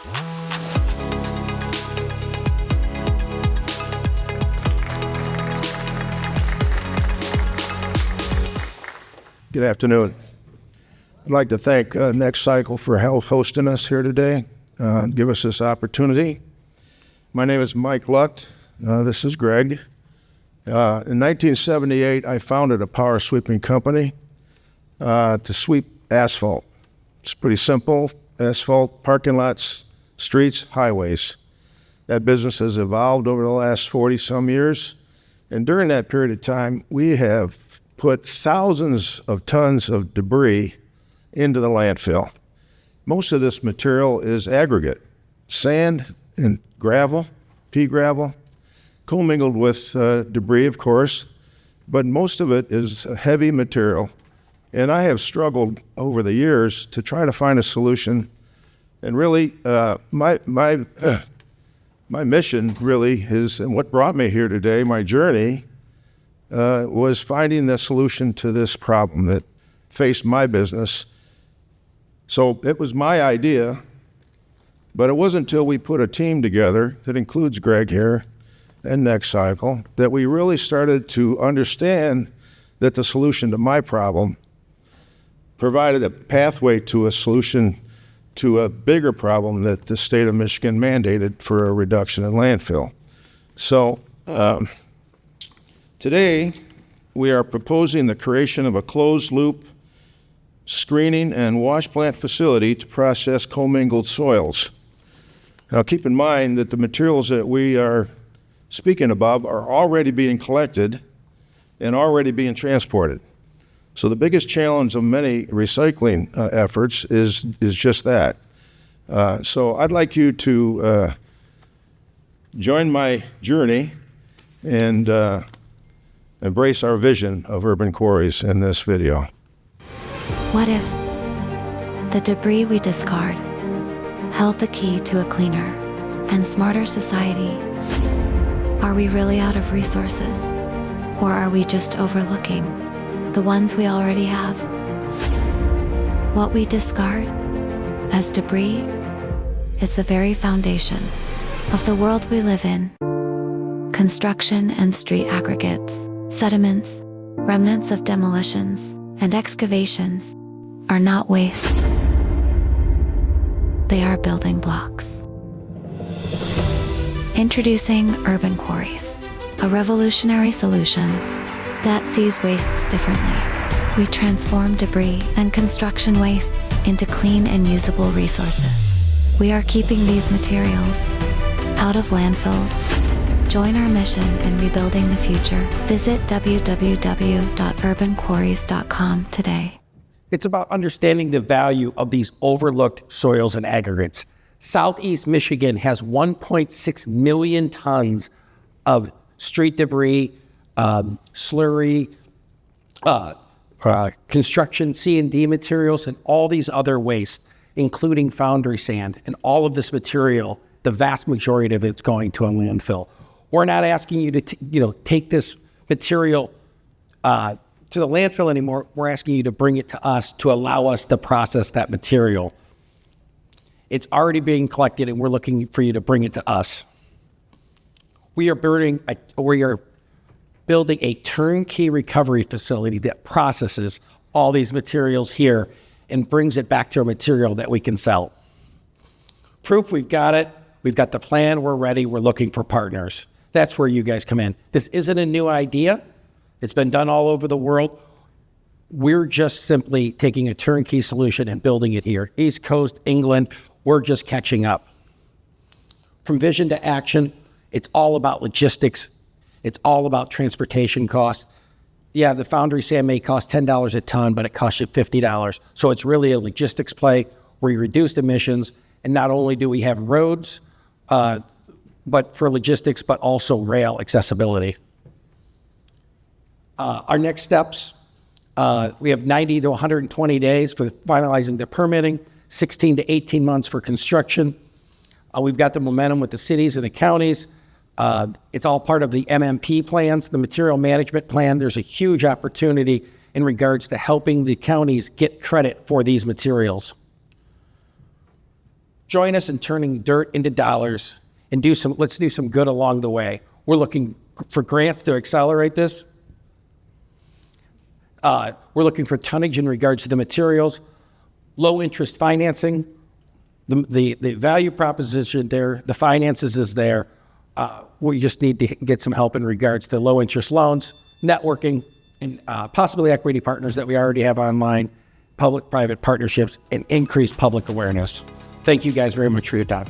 Good afternoon. I'd like to thank NextCycle for hosting us here today, give us this opportunity. My name is Mike Lucht. This is Greg. In 1978, I founded a power sweeping company to sweep asphalt. It's pretty simple: asphalt, parking lots, streets, highways. That business has evolved over the last 40-some years, and during that period of time, we have put thousands of tons of debris into the landfill. Most of this material is aggregate, sand and gravel, pea gravel, commingled with debris, of course, but most of it is heavy material. And I have struggled over the years to try to find a solution. And really, my mission really is, and what brought me here today, my journey, was finding the solution to this problem that faced my business. So it was my idea, but it wasn't until we put a team together that includes Greg here and NextCycle that we really started to understand that the solution to my problem provided a pathway to a solution to a bigger problem that the state of Michigan mandated for a reduction in landfill. So today, we are proposing the creation of a closed-loop screening and wash plant facility to process commingled soils. Now, keep in mind that the materials that we are speaking about are already being collected and already being transported. So the biggest challenge of many recycling efforts is just that. So I'd like you to join my journey and embrace our vision of urban quarries in this video. What if the debris we discard held the key to a cleaner and smarter society? Are we really out of resources? Or are we just overlooking the ones we already have? What we discard as debris is the very foundation of the world we live in. Construction and street aggregates, sediments, remnants of demolitions, and excavations are not waste. They are building blocks. Introducing urban quarries, a revolutionary solution that sees wastes differently. We transform debris and construction wastes into clean and usable resources. We are keeping these materials out of landfills. Join our mission in rebuilding the future. Visit www.urbanquarries.com today. It's about understanding the value of these overlooked soils and aggregates. Southeast Michigan has 1.6 million tons of street debris, slurry, construction C&D materials, and all these other wastes, including foundry sand. And all of this material, the vast majority of it's going to a landfill. We're not asking you to take this material to the landfill anymore. We're asking you to bring it to us to allow us to process that material. It's already being collected, and we're looking for you to bring it to us. We are building a turnkey recovery facility that processes all these materials here and brings it back to a material that we can sell. Proof, we've got it. We've got the plan. We're ready. We're looking for partners. That's where you guys come in. This isn't a new idea. It's been done all over the world. We're just simply taking a turnkey solution and building it here. East Coast, England, we're just catching up. From vision to action, it's all about logistics. It's all about transportation costs. Yeah, the foundry sand may cost $10 a ton, but it costs you $50. So it's really a logistics play where you reduce emissions. And not only do we have roads, but for logistics, but also rail accessibility. Our next steps, we have 90 to 120 days for finalizing the permitting, 16 to 18 months for construction. We've got the momentum with the cities and the counties. It's all part of the MMP plans, the material management plan. There's a huge opportunity in regards to helping the counties get credit for these materials. Join us in turning dirt into dollars and let's do some good along the way. We're looking for grants to accelerate this. We're looking for tonnage in regards to the materials, low interest financing, the value proposition there, the finances is there. We just need to get some help in regards to low interest loans, networking, and possibly equity partners that we already have online, public-private partnerships, and increased public awareness. Thank you guys very much for your time.